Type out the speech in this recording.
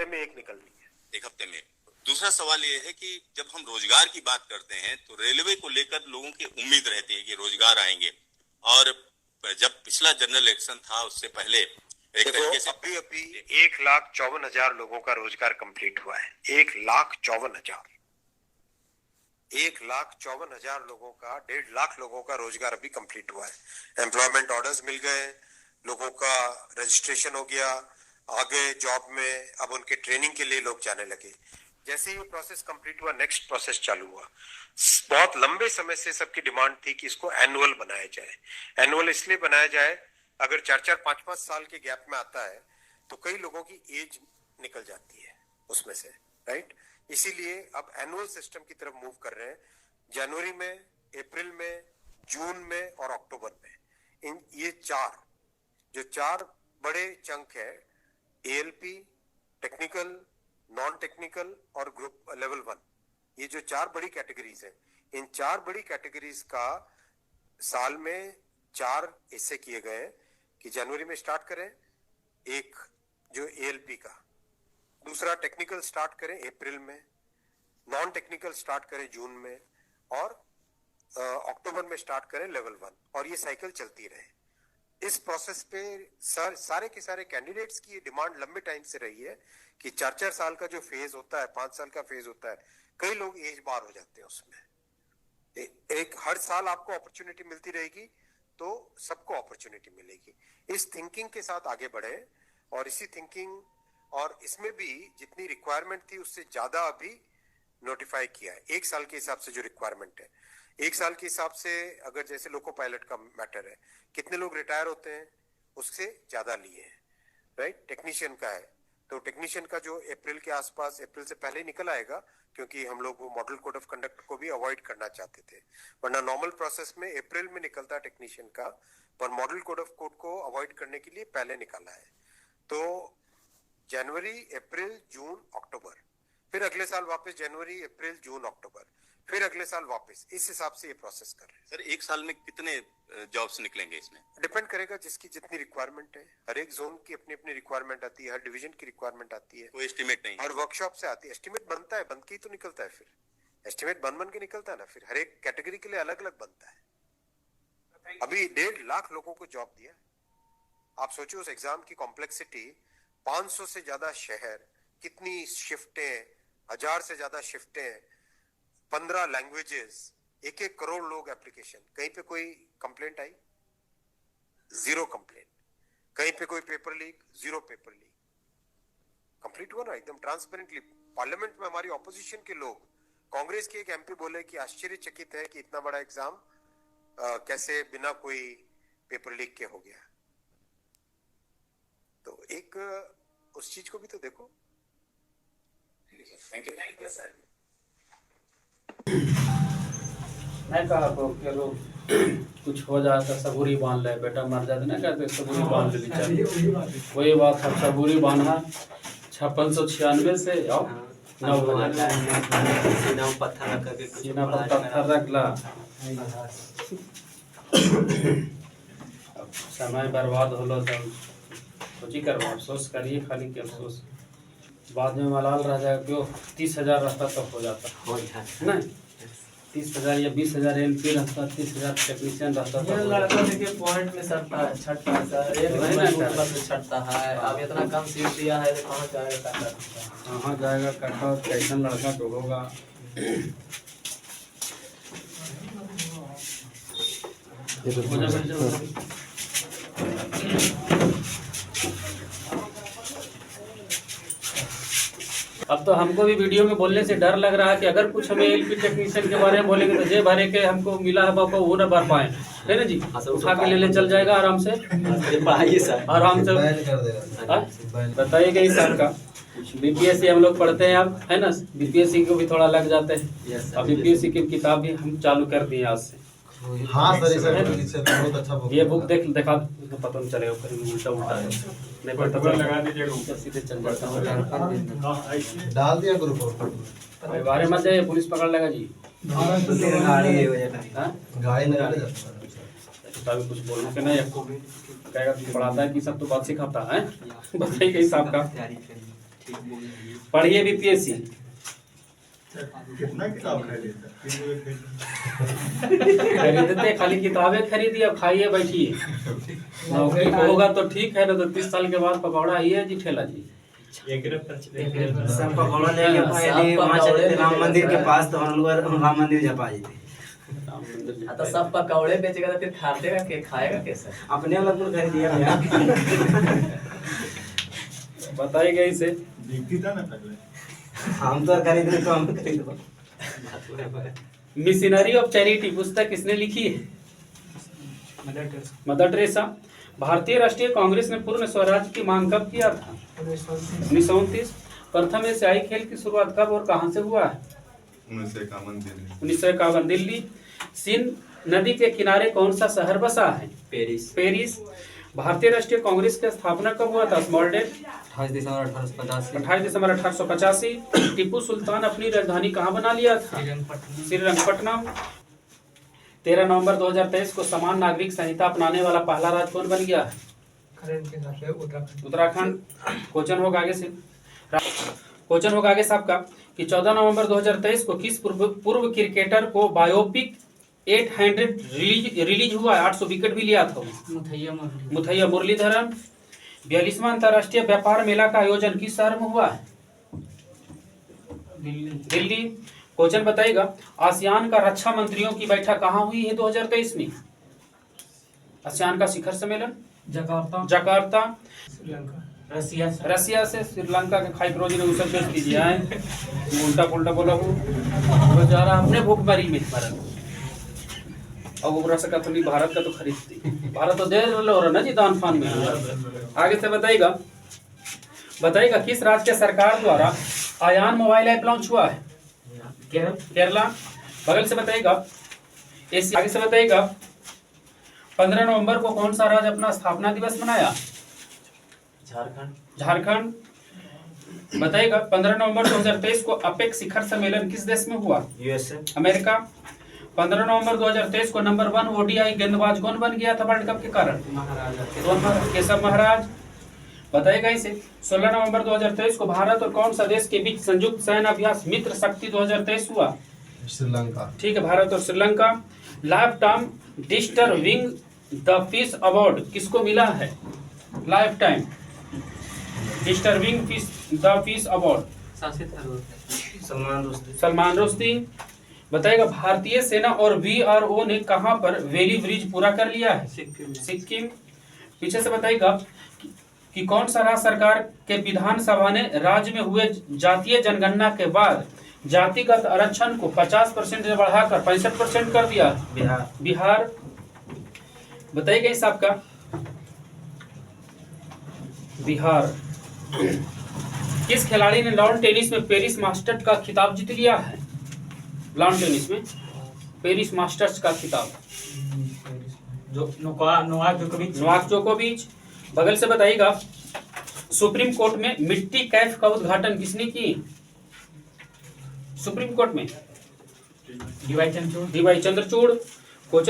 हफ्ते में एक निकलनी है। एक हफ्ते में। दूसरा सवाल ये है कि जब हम रोजगार की बात करते हैं तो रेलवे को लेकर लोगों की उम्मीद रहती है कि रोजगार आएंगे, और जब पिछला जनरल इलेक्शन था उससे पहले एक तरीके से अभी 1,54,000 लोगों का रोजगार कंप्लीट हुआ है। 1,54,000 लोगों का, 1.5 लाख लोगों का रोजगार अभी कंप्लीट हुआ है। एम्प्लॉयमेंट ऑर्डर्स मिल गए, लोगों का रजिस्ट्रेशन हो गया, आगे जॉब में अब उनके ट्रेनिंग के लिए लोग जाने लगे। जैसे ये प्रोसेस कंप्लीट हुआ, नेक्स्ट प्रोसेस चालू हुआ। बहुत लंबे समय से सबकी डिमांड थी कि इसको एनुअल बनाया जाए। एनुअल इसलिए बनाया जाए, अगर 4-4, 5-5 साल के गैप में आता है तो कई लोगों की एज निकल जाती है उसमें से, राइट। इसीलिए अब एनुअल सिस्टम की तरफ मूव कर रहे हैं। जनवरी में, अप्रैल में, जून में और अक्टूबर में, इन ये चार बड़े चंक है, एएलपी, टेक्निकल, नॉन टेक्निकल और ग्रुप लेवल 1, ये जो 4 बड़ी कैटेगरीज हैं, इन 4 बड़ी कैटेगरीज का साल में 4 हिस्से किए गए कि जनवरी में स्टार्ट करें एक जो एएलपी का, दूसरा टेक्निकल स्टार्ट करें अप्रैल में, नॉन टेक्निकल स्टार्ट करें जून में और अक्टूबर में स्टार्ट करें लेवल 1, और ये साइकिल चलती रहे। इस प्रोसेस पे सारे के सारे कैंडिडेट्स की डिमांड लंबे टाइम से रही है कि 4-4 साल का जो फेज होता है, 5 साल का फेज होता है, कई लोग एज बार हो जाते हैं उसमें। एक हर साल आपको अपॉर्चुनिटी मिलती रहेगी तो सबको अपॉर्चुनिटी मिलेगी। इस थिंकिंग के साथ आगे बढ़े, और इसी थिंकिंग और इसमें भी जितनी रिक्वायरमेंट थी उससे ज्यादा अभी नोटिफाई किया है। 1 साल के हिसाब से जो रिक्वायरमेंट है, 1 साल के हिसाब से अगर जैसे लोको पायलट का मैटर है, कितने लोग रिटायर होते हैं उससे ज्यादा लिए हैं, राइट। टेक्नीशियन का है तो टेक्नीशियन का जो अप्रैल के आसपास, अप्रैल से पहले निकल आएगा, क्योंकि हम लोग वो मॉडल कोड ऑफ कंडक्ट को भी अवॉइड करना चाहते थे, वरना नॉर्मल प्रोसेस में अप्रैल में निकलता है टेक्नीशियन का, पर मॉडल कोड ऑफ कोड को अवॉइड करने के लिए पहले निकाला है। तो जनवरी, अप्रैल, जून, अक्टूबर, फिर अगले साल वापस जनवरी, अप्रैल, जून, अक्टूबर, फिर अगले साल वापस, इस हिसाब से ये प्रोसेस कर रहे हैं। सर 1 साल में कितने जॉब्स निकलेंगे इसमें? डिपेंड करेगा जिसकी जितनी रिक्वायरमेंट है। हर एक जोन की अपनी अपनी रिक्वायरमेंट आती है, हर डिवीजन की रिक्वायरमेंट आती है, कोई एस्टिमेट नहीं, हर वर्कशॉप से आती है। एस्टिमेट बनता है, बन के ही तो निकलता है, फिर एस्टिमेट बन के निकलता है ना, फिर हर एक कैटेगरी के लिए अलग अलग बनता है। अभी 1.5 लाख लोगों को जॉब दिया। आप सोचो उस एग्जाम की कॉम्प्लेक्सिटी, 500 से ज्यादा शहर, कितनी शिफ्टें, 1000 से ज्यादा शिफ्टें, 15 लैंग्वेजेस, 1-1 करोड़ लोग एप्लीकेशन। कहीं पे कोई कंप्लेंट आई? 0 कंप्लेंट। कहीं पे कोई paper leak? 0 paper leak. Complete हुआ ना एकदम ट्रांसपेरेंटली। पार्लियामेंट में हमारी ऑपोजिशन के लोग, कांग्रेस के एक एमपी बोले कि आश्चर्यचकित है कि इतना बड़ा एग्जाम कैसे बिना कोई पेपर लीक के हो गया। तो एक उस चीज को भी तो देखो। Thank you sir. नहीं कहा तो कि लोग कुछ हो जाए तो सबूरी बांध ले, बेटा मर जाते ना कहते सबूरी बांध ले चाहिए। वही बात है, सबूरी बांधना 5696 से आओ 9 पत्थर रख ला। समय बर्बाद होलो तो कुछ ही करवा, अफसोस करिए खाली के अफसोस बाद में मलाल रह जाएगा। क्यों 30,000 रहता तब हो जाता नहीं, 30,000 या 20,000 एलपी रहता, 30,000 टेक्नीशियन रहता तो लड़का देखिए पॉइंट में छटता है, छटता है। अब इतना कम सीट दिया है तो कहाँ जाएगा कटर, कहाँ जाएगा कटर, कैसा लड़का तो होगा। अब तो हमको भी वीडियो में बोलने से डर लग रहा है कि अगर कुछ हमें एलपी टेक्नीशियन के बारे में बोलेंगे तो जे भरे के हमको मिला है बाबा वो ना भर पाए, है ना जी। उठा के ले चल जाएगा आराम से, आराम से बताइएगा इस साल का बीपीएससी हम लोग पढ़ते हैं अब, है ना। बीपीएससी को भी थोड़ा लग जाते हैं। अब बीपीएससी की किताब भी हम चालू कर दिए आज से। हाँ सर, बहुत अच्छा बुक। ये बुक दिखा पता नहीं चलेगा, उल्टा उल्टा है नहीं पता लगा दीजिएगा, सीधे चल जाता है। डाल दिया ग्रुप पर, बारे मत जाइए, पुलिस पकड़ लेगा जी। गाड़ी लगा तभी कुछ बोलना के नहीं, आपको कहेगा पढ़ाता है कि सब तो बात सिखाता है, बताइए हिसाब का। पढ़िए बीपीएससी। कितना किताब खरीदता खरीदते खाली किताबें खरीदिए, अब खाइए बैठिए। नौकरी होगा तो ठीक है, ना तो 30 साल के बाद पकौड़ा ही है जी ठेला जी। सब पकौड़ा लेके पहले वहाँ चले थे राम मंदिर के पास, तो हम लोग राम मंदिर झपा जेते। तो सब पकौड़े बेचेगा तो फिर खातेगा के खाएगा कैसे? अपने वाला कुल खरीद दिया भैया। बताइए इसे। दिखती था ना पहले। हम तो खरीद रहे तो हम खरीद। मिशनरी ऑफ चैरिटी पुस्तक किसने लिखी है? Mother Teresa. भारतीय राष्ट्रीय कांग्रेस ने पूर्ण स्वराज की मांग कब किया था? 1929। प्रथम एशियाई खेल की शुरुआत कब और कहां से हुआ है? 1951 दिल्ली। सिंध नदी के किनारे कौन सा शहर बसा है? पेरिस। भारतीय राष्ट्रीय कांग्रेस की स्थापना कब हुआ था? स्मॉल डेट 28 दिसंबर 1885। 28 दिसंबर 1885। टीपू सुल्तान अपनी राजधानी कहाँ बना लिया था? श्रीरंगपट्टनम। 13 नवंबर 2023 को समान नागरिक संहिता अपनाने वाला पहला राज्य कौन बन गया? उत्तराखंड। क्वेश्चन होगा आगे से। क्वेश्चन होगा आगे साहब का कि 14 नवंबर 2023 को किस पूर्व क्रिकेटर को बायोपिक 800 रिलीज हुआ है? 800 विकेट भी लिया था। मुथैया मुरलीधरन। 42वां अंतर्राष्ट्रीय व्यापार मेला का आयोजन किस शहर में हुआ है? दिल्ली। क्वेश्चन बताइएगा, आसियान का रक्षा मंत्रियों की बैठक कहाँ हुई है 2023 में? आसियान का शिखर सम्मेलन जकार्ता। रसिया से। श्रीलंका के खाई रोजी ने उसे भेज दीजिए आए। उल्टा पुल्टा बोला वो बेचारा हमने भूख मरी में भारत। अब वो रस का तो नहीं, भारत का तो खरीदती। भारत तो दे रहा ना जी दान फान में। आगे से बताइएगा किस राज्य के सरकार द्वारा आयान मोबाइल ऐप लॉन्च हुआ है? केरला। बगल से बताइएगा आगे से बताइएगा 15 नवंबर को कौन सा राज्य अपना स्थापना दिवस मनाया? झारखंड। बताइएगा 15 नवंबर 2023 को अपेक शिखर सम्मेलन किस देश में हुआ? यूएसए। अमेरिका। 15 नवंबर 2023 को नंबर 1 ओडीआई गेंदबाज कौन बन गया था वर्ल्ड कप के कारण? केशव महाराज। बताइएगा इसे 16 नवंबर 2023 को भारत और कौन सा देश के बीच संयुक्त सैन्य अभ्यास मित्र शक्ति 2023 हुआ? श्रीलंका। ठीक है, भारत और Sri Lanka. Life time disturbing the peace award किसको मिला है? Life time disturbing the peace award Salman Rushdie. बताइएगा भारतीय सेना और वीआरओ ने कहां पर वेली ब्रिज पूरा कर लिया है? सिक्किम। पीछे से बताइएगा कि कौन सा राज्य सरकार के विधानसभा ने राज्य में हुए जातीय जनगणना के बाद जातिगत आरक्षण को 50% से बढ़ाकर 65% कर दिया? बिहार। बताइएगा इस आपका बिहार। किस खिलाड़ी ने लॉन टेनिस में पेरिस मास्टर्स का खिताब जीत लिया है? लॉन टेनिस में पेरिस मास्टर्स का खिताब जो नोवाक जोकोविच। बगल से बताइएगा सुप्रीम कोर्ट में मिट्टी कैफ का उद्घाटन किसने की? सुप्रीम कोर्ट में डीवाई चंद्रचूड़। क्वेश्चन